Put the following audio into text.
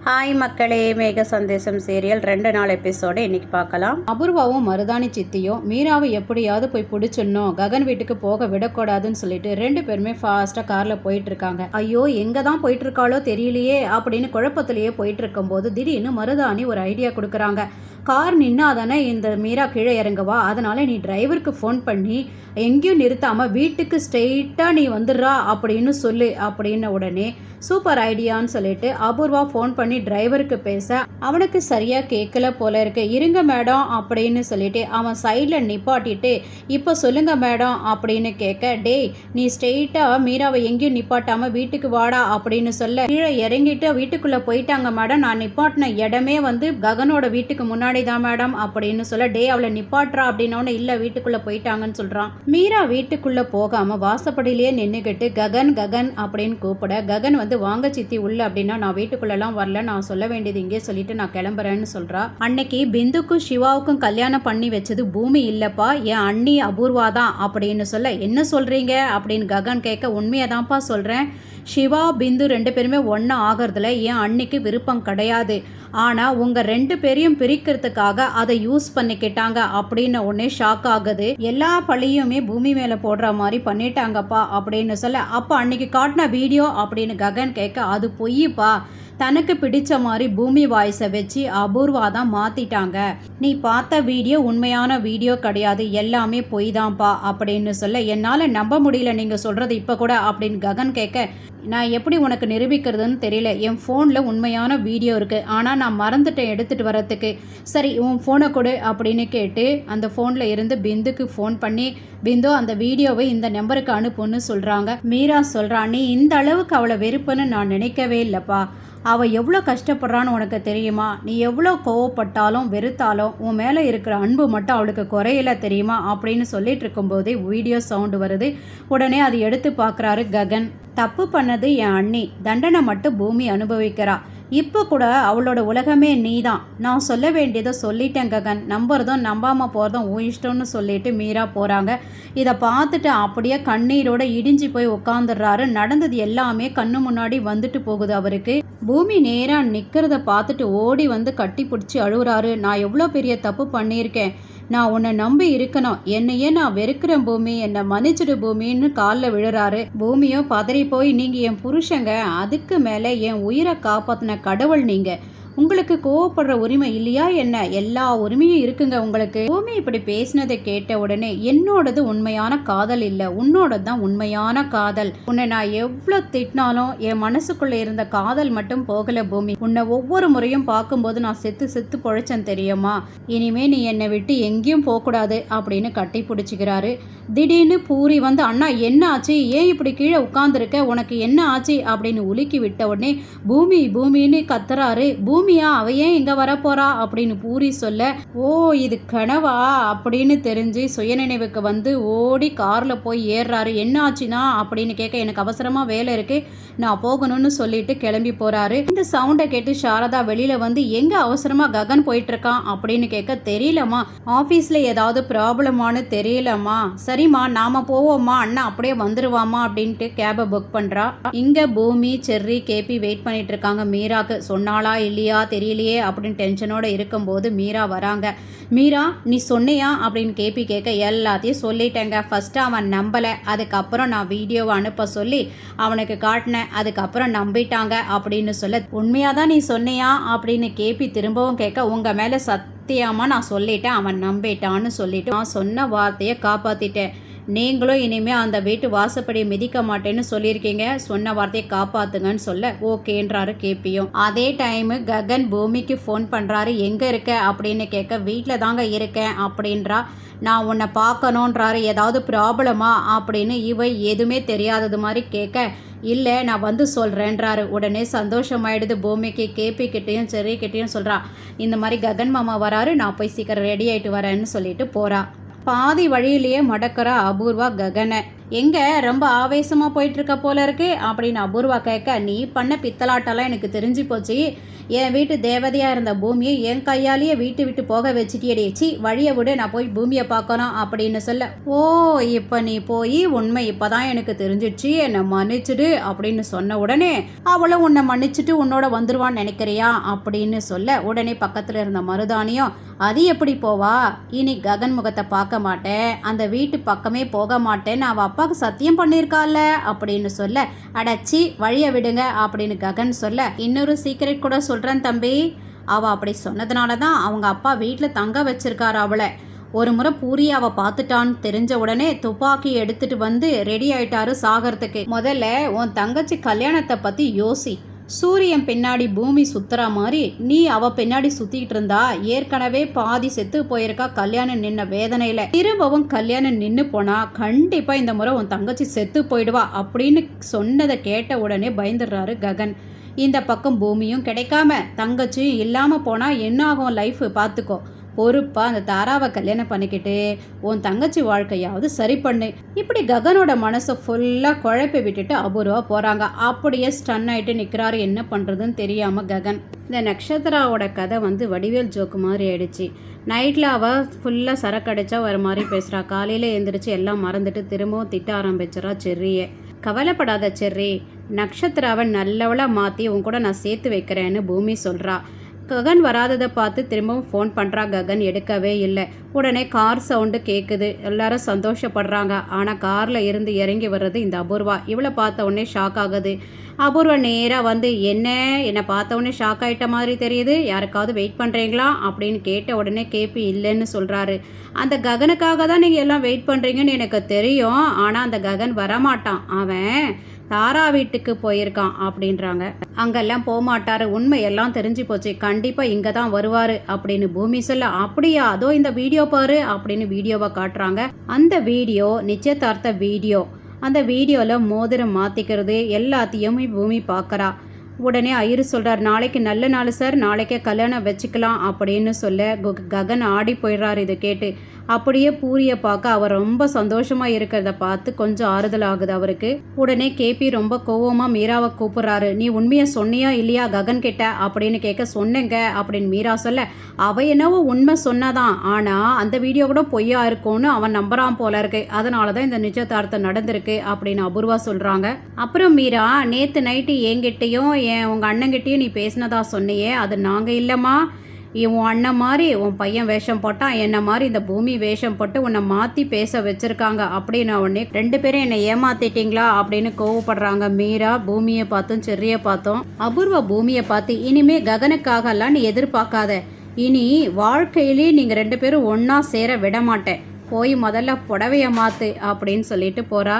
Hi மக்களே, மேக சந்தேசம் serial 2 நாள் எபிசோடு இன்னைக்கு பார்க்கலாம். அபூர்வாவும் மருதாணி சித்தியும் மீராவை எப்படியாவது போய் பிடிச்சிடணும், ககன் வீட்டுக்கு போக விடக்கூடாதுன்னு சொல்லிட்டு 2 பேருமே ஃபாஸ்ட்டாக காரில் போயிட்டு இருக்காங்க. ஐயோ எங்கே தான் போயிட்டு இருக்காளோ தெரியலையே அப்படின்னு குழப்பத்திலேயே போயிட்டு இருக்கும்போது திடீர்னு மருதாணி ஒரு ஐடியா கொடுக்குறாங்க. கார் நின்னாதானே இந்த மீரா கீழே இறங்குவா, அதனால நீ டிரைவருக்கு ஃபோன் பண்ணி எங்கேயும் நிறுத்தாமல் வீட்டுக்கு ஸ்ட்ரெயிட்டாக நீ வந்துடுறா அப்படின்னு சொல்லு அப்படின்ன உடனே சூப்பர் ஐடியான்னு சொல்லிட்டு அபூர்வா ஃபோன் பண்ணி டிரைவருக்கு பேச அவனுக்கு சரியாக கேட்கல போல இருக்கு. இருங்க மேடம் அப்படின்னு சொல்லிட்டு அவன் சைடில் நிப்பாட்டிட்டு இப்போ சொல்லுங்க மேடம் அப்படின்னு கேட்க, டேய் நீ ஸ்ட்ரெயிட்டாக மீராவை எங்கேயும் நிப்பாட்டாமல் வீட்டுக்கு வாடா அப்படின்னு சொல்ல கீழே இறங்கிட்டு வீட்டுக்குள்ளே போயிட்டாங்க மேடம், நான் நிப்பாட்டின இடமே ககனோட வீட்டுக்கு முன்னாடி தான் மேடம் அப்படின்னு சொல்ல, டே அவளை நிப்பாட்டுறா அப்படின்னோன்னு இல்லை வீட்டுக்குள்ளே போயிட்டாங்கன்னு சொல்கிறான். மீரா வீட்டுக்குள்ளே போகாமல் வாசப்படியிலேயே நின்றுக்கிட்டு ககன் ககன் அப்படின்னு கூப்பிட, ககன் வாங்க சித்தி உள்ள அப்படின்னா நான் வீட்டுக்குள்ளெல்லாம் வரல, நான் சொல்ல வேண்டியது இங்கே சொல்லிட்டு நான் கிளம்புறேன்னு சொல்கிறா. அன்னைக்கு பிந்துக்கும் சிவாவுக்கும் கல்யாணம் பண்ணி வச்சது பூமி இல்லைப்பா, என் அண்ணி அபூர்வா தான் அப்படின்னு சொல்ல, என்ன சொல்கிறீங்க அப்படின்னு ககன் கேட்க, உண்மையை தான்ப்பா சொல்கிறேன், சிவா பிந்து 2 பேருமே ஒன்றா ஆகிறதுல என் அன்னைக்கு விருப்பம் கிடையாது, ஆனால் உங்கள் 2 பேரையும் பிரிக்கிறதுக்காக அதை யூஸ் பண்ணிக்கிட்டாங்க அப்படின்னு உடனே ஷாக் ஆகுது. எல்லா பழியுமே பூமி மேலே போடுற மாதிரி பண்ணிட்டாங்கப்பா அப்படின்னு சொல்ல, அப்போ அன்னைக்கு காட்டின வீடியோ அப்படின்னு ககன் கேட்க, அது பொய்யுப்பா, தனக்கு பிடிச்ச மாதிரி பூமி வாய்ஸை வச்சு அபூர்வா தான் மாற்றிட்டாங்க, நீ பார்த்த வீடியோ உண்மையான வீடியோ கிடையாது, எல்லாமே பொய் தான்ப்பா அப்படின்னு சொல்ல, என்னால் நம்ப முடியல நீங்கள் சொல்கிறது இப்போ கூட அப்படின்னு ககன் கேட்க, நான் எப்படி உனக்கு நிரூபிக்கிறதுன்னு தெரியல, என் ஃபோனில் உண்மையான வீடியோ இருக்குது, ஆனால் நான் மறந்துட்டேன் எடுத்துகிட்டு வரத்துக்கு, சரி உன் ஃபோனை கொடு அப்படின்னு கேட்டு அந்த ஃபோனில் இருந்து பிந்துக்கு ஃபோன் பண்ணி, பிந்து அந்த வீடியோவை இந்த நம்பருக்கு அனுப்புன்னு சொல்கிறாங்க. மீரா சொல்கிறா, நீ இந்த அளவுக்கு அவளை வெறுப்புன்னு நான் நினைக்கவே இல்லைப்பா, அவள் எவ்வளோ கஷ்டப்படுறான்னு உனக்கு தெரியுமா, நீ எவ்வளோ கோவப்பட்டாலும் வெறுத்தாலும் உன் மேலே இருக்கிற அன்பு மட்டும் அவளுக்கு குறையல தெரியுமா அப்படின்னு சொல்லிட்டு இருக்கும்போதே வீடியோ சவுண்டு வருது. உடனே அதை எடுத்து பார்க்குறாரு ககன். தப்பு பண்ணது என் அண்ணி, தண்டனை மட்டும் பூமி அனுபவிக்கிறா, இப்போ கூட அவளோட உலகமே நீ தான், நான் சொல்ல வேண்டியதை சொல்லிட்டேன் ககன், நம்புறதும் நம்பாமல் போகிறதும் உன் இஷ்டம்னு சொல்லிட்டு மீரா போகிறாங்க. இதை பார்த்துட்டு அப்படியே கண்ணீரோட இடிஞ்சு போய் உட்காந்துடுறாரு. நடந்தது எல்லாமே கண்ணு முன்னாடி வந்துட்டு போகுது அவருக்கு. பூமி நேராக நிற்கிறத பார்த்துட்டு ஓடி கட்டி பிடிச்சி அழுகுறாரு. நான் எவ்வளோ பெரிய தப்பு பண்ணியிருக்கேன், நான் உன்னை நம்பி இருக்கணும், என்னையே நான் வெறுக்கிறேன் பூமி, என்னை மன்னிச்சிடு பூமின்னு காலில் விழுறாரு. பூமியோ பதறி போய், நீங்கள் என் புருஷங்க, அதுக்கு மேலே என் உயிரை காப்பாற்றின கடவுள் நீங்கள், உங்களுக்கு கோவப்படுற உரிமை இல்லையா என்ன, எல்லா உரிமையும் இருக்குங்க உங்களுக்கு. பூமி இப்படி பேசினதை கேட்ட உடனே, என்னோடது உண்மையான காதல் இல்லை, உன்னோட தான் உண்மையான காதல், உன்னை நான் எவ்வளோ திட்டினாலும் என் மனசுக்குள்ளே இருந்த காதல் மட்டும் போகலை பூமி, உன்னை ஒவ்வொரு முறையும் பார்க்கும்போது நான் செத்து செத்து பொழைச்சேன் தெரியுமா, இனிமே நீ என்னை விட்டு எங்கேயும் போகக்கூடாது அப்படின்னு கட்டி பிடிச்சிக்கிறாரு. திடீர்னு பூரி அண்ணா என்ன ஆச்சு, ஏன் இப்படி கீழே உட்காந்துருக்க, உனக்கு என்ன ஆச்சு அப்படின்னு உலுக்கி விட்ட உடனே பூமி பூமின்னு கத்துறாரு. பூமியா, அவ ஏன் இங்கே வரப்போறா அப்படின்னு பூரி சொல்ல, ஓ இது கனவா அப்படின்னு தெரிஞ்சு சுயநினைவுக்கு ஓடி காரில் போய் ஏறுறாரு. என்ன ஆச்சுன்னா அப்படின்னு கேட்க, எனக்கு அவசரமாக வேலை இருக்கு, நான் போகணும்னு சொல்லிட்டு கிளம்பி போறாரு. இந்த சவுண்டை கேட்டு சாரதா வெளியில எங்கே அவசரமாக ககன் போயிட்டு இருக்கான் அப்படின்னு கேட்க, தெரியலம்மா, ஆஃபீஸில் ஏதாவது ப்ராப்ளமானு தெரியலம்மா, சரிம்மா நாம போவோம்மா, அண்ணா அப்படியே வந்துருவாமா அப்படின்ட்டு கேபை புக் பண்ணுறா. இங்கே பூமி செர்ரி கேபி வெயிட் பண்ணிட்டு இருக்காங்க மீராக்கு. சொன்னாலா இல்லையா தெரியலையே அப்படின்னு டென்ஷனோட இருக்கும்போது மீரா வராங்க. மீரா நீ சொன்னியா அப்படின்னு கேபி கேட்க, எல்லாத்தையும் சொல்லிட்டேங்க, ஃபஸ்ட்டு அவன் நம்பலை, அதுக்கப்புறம் நான் வீடியோவை அனுப்ப சொல்லி அவனுக்கு காட்டினேன், அதுக்கப்புறம் நம்பிட்டாங்க அப்படின்னு சொல்ல, உண்மையாக தான் நீ சொன்னியா அப்படின்னு கேபி திரும்பவும் கேட்க, உங்கள் மேலே சத்தியமாக நான் சொல்லிட்டேன், அவன் நம்பிட்டான்னு சொல்லிட்டு நான் சொன்ன வார்த்தையை காப்பாற்றிட்டேன், நீங்களும் இனிமேல் அந்த வீட்டு வாசப்படியை மிதிக்க மாட்டேன்னு சொல்லியிருக்கீங்க, சொன்ன வார்த்தையை காப்பாற்றுங்கன்னு சொல்ல ஓகேன்றாரு கேபியும். அதே டைமு ககன் பூமிக்கு ஃபோன் பண்ணுறாரு. எங்கே இருக்க அப்படின்னு கேட்க, வீட்டில் தாங்க இருக்கேன் அப்படின்றா. நான் உன்னை பார்க்கணுன்றாரு, ஏதாவது ப்ராப்ளமா அப்படின்னு இவை எதுவுமே தெரியாதது மாதிரி கேட்க, இல்லை நான் சொல்கிறேன்றாரு. உடனே சந்தோஷமாயிடுது பூமிக்கு. கேபி கிட்டேயும் செர்ரி கிட்டேயும் சொல்கிறா, இந்த மாதிரி ககன் மாமா வராரு, நான் போய் சீக்கிரம் ரெடி ஆகிட்டு வரேன்னு சொல்லிட்டு போகிறா. பாதி வழியிலேயே மடக்கிறா அபூர்வா ககனை. எங்கே ரொம்ப ஆவேசமாக போயிட்டுருக்க போல இருக்கு அப்படின்னு அபூர்வா கேட்க, நீ பண்ண பித்தலாட்டெல்லாம் எனக்கு தெரிஞ்சு போச்சு. என் வீட்டு தேவதையாக இருந்த பூமியை என் கையாலேயே வீட்டு விட்டு போக வச்சுட்டியடி. சி வழியை விடு, நான் போய் பூமியை பார்க்கணும் அப்படின்னு சொல்ல, ஓ இப்போ நீ போய் உண்மை இப்போ தான் எனக்கு தெரிஞ்சிடுச்சு, என்னை மன்னிச்சிடு அப்படின்னு சொன்ன உடனே அவளும் உன்னை மன்னிச்சுட்டு உன்னோட வந்துருவான்னு நினைக்கிறியா அப்படின்னு சொல்ல, உடனே பக்கத்தில் இருந்த மருதானியும், அது எப்படி போவா, இனி ககன் முகத்தை பார்க்க மாட்டேன், அந்த வீட்டு பக்கமே போக மாட்டேன்னு அவள் அப்பாவுக்கு சத்தியம் பண்ணியிருக்கால அப்படின்னு சொல்ல, அடச்சி வழியை விடுங்க அப்படின்னு ககன் சொல்ல, இன்னொரு சீக்ரெட் கூட சொல்கிறேன் தம்பி, அவள் அப்படி சொன்னதுனால தான் அவங்க அப்பா வீட்டில் தங்க வச்சிருக்காரு அவளை. ஒரு முறை பூரி அவ பார்த்துட்டான்னு தெரிஞ்ச உடனே துப்பாக்கி எடுத்துட்டு வந்து ரெடி ஆயிட்டாரு சாகிறதுக்கு. முதல்ல உன் தங்கச்சி கல்யாணத்தை பற்றி யோசி. சூரியன் பின்னாடி பூமி சுத்துற மாதிரி நீ அவ பின்னாடி சுத்திட்டு இருந்தா, ஏற்கனவே பாதி செத்து போயிருக்கா கல்யாணம் நின்ன வேதனையில. திரும்பவும் கல்யாணம் நின்று போனா கண்டிப்பா இந்த முறை உன் தங்கச்சி செத்து போயிடுவா அப்படின்னு சொன்னதை கேட்ட உடனே பயந்துடுறாரு ககன். இந்த பக்கம் பூமியும் கிடைக்காம தங்கச்சியும் இல்லாம போனா என்ன ஆகும் லைஃப் பார்த்துக்கோ. பொறுப்பாக அந்த தாராவை கல்யாணம் பண்ணிக்கிட்டு உன் தங்கச்சி வாழ்க்கையாவது சரி பண்ணு. இப்படி ககனோட மனசை ஃபுல்லாக குழப்பி விட்டுட்டு அபூர்வா போகிறாங்க. அப்படியே ஸ்டன் ஆகிட்டு நிற்கிறாரு, என்ன பண்ணுறதுன்னு தெரியாமல் ககன். இந்த நக்ஷத்ராவோட கதை வடிவேல் ஜோக்கு மாதிரி ஆயிடுச்சு. நைட்டில் அவள் ஃபுல்லாக சரக்கு அடித்தா ஒரு மாதிரி பேசுகிறா. காலையில் எழுந்திரிச்சு எல்லாம் மறந்துட்டு திரும்பவும் திட்ட ஆரம்பிச்சிடறா செர்ரியை. கவலைப்படாத செர்ரி, நக்ஷத்ராவை நல்லவளாக மாற்றி உன் கூட நான் சேர்த்து வைக்கிறேன்னு பூமி சொல்கிறா. ககன் வராததை பார்த்து திரும்பவும் ஃபோன் பண்ணுறா. ககன் எடுக்கவே இல்லை. உடனே கார் சவுண்டு கேட்குது. எல்லாரும் சந்தோஷப்படுறாங்க. ஆனால் காரில் இருந்து இறங்கி வர்றது இந்த அபூர்வா. இவளை பார்த்த உடனே ஷாக் ஆகுது. அபூர்வா நேராக என்னை பார்த்த உடனே ஷாக் ஆகிட்ட மாதிரி தெரியுது, யாருக்காவது வெயிட் பண்ணுறீங்களா அப்படின்னு கேட்ட உடனே கேபி இல்லைன்னு சொல்கிறாரு. அந்த ககனுக்காக தான் நீங்கள் எல்லாம் வெயிட் பண்ணுறீங்கன்னு எனக்கு தெரியும், ஆனால் அந்த ககன் வரமாட்டான், அவன் தாரா வீட்டுக்கு போயிருக்கான் அப்படின்றாங்க. அங்கெல்லாம் போகமாட்டாரு, உண்மையெல்லாம் தெரிஞ்சு போச்சு, கண்டிப்பாக இங்கே தான் வருவார் அப்படின்னு பூமி சொல்ல, அப்படியா அதோ இந்த வீடியோ பாரு அப்படின்னு வீடியோவை காட்டுறாங்க. அந்த வீடியோ நிச்சயதார்த்த வீடியோ. அந்த வீடியோவில் மோதிரம் மாற்றிக்கிறது எல்லாத்தையும் பூமி பார்க்குறா. உடனே ஐயரு சொல்கிறார், நாளைக்கு நல்ல நாள் சார், நாளைக்கே கல்யாணம் வச்சுக்கலாம் அப்படின்னு சொல்ல ககன் ஆடி போயிடுறாரு இதை கேட்டு. அப்படியே பூரியை பார்க்க அவர் ரொம்ப சந்தோஷமாக இருக்கிறத பார்த்து கொஞ்சம் ஆறுதல் ஆகுது அவருக்கு. உடனே கேபி ரொம்ப கோவமாக மீராவை கூப்பிட்றாரு. நீ உண்மையை சொன்னியா இல்லையா ககன் கிட்ட அப்படின்னு கேட்க, சொன்னேங்க அப்படின்னு மீரா சொல்ல, அவ என்னவோ உண்மை சொன்னதான், ஆனால் அந்த வீடியோ கூட பொய்யா இருக்கும்னு அவன் நம்புறான் போல இருக்கு, அதனால தான் இந்த நிச்சயதார்த்தம் நடந்திருக்கு அப்படின்னு அபூர்வா சொல்கிறாங்க. அப்புறம் மீரா, நேற்று நைட்டு என்கிட்டையும் உங்கள் அண்ணங்கிட்டையும் நீ பேசினதா சொன்னியே, அது நாங்கள் இல்லைம்மா, உன் அண்ணன் மாதிரி உன் பையன் வேஷம் போட்டான், என்ன மாதிரி இந்த பூமி வேஷம் போட்டு உன்னை மாற்றி பேச வச்சுருக்காங்க அப்படின்னு உடனே ரெண்டு பேரும் என்னை ஏமாத்திட்டீங்களா அப்படின்னு கோவப்படுறாங்க. மீரா பூமியை பார்த்தும் செர்ரியை பார்த்தோம். அபூர்வா பூமியை பார்த்து, இனிமே ககனுக்காகலாம் நீ எதிர்பார்க்காத, இனி வாழ்க்கையிலே நீங்கள் ரெண்டு பேரும் ஒன்றா சேர விட மாட்டேன், போய் முதல்ல புடவையை மாற்று அப்படின்னு சொல்லிட்டு போகிறா.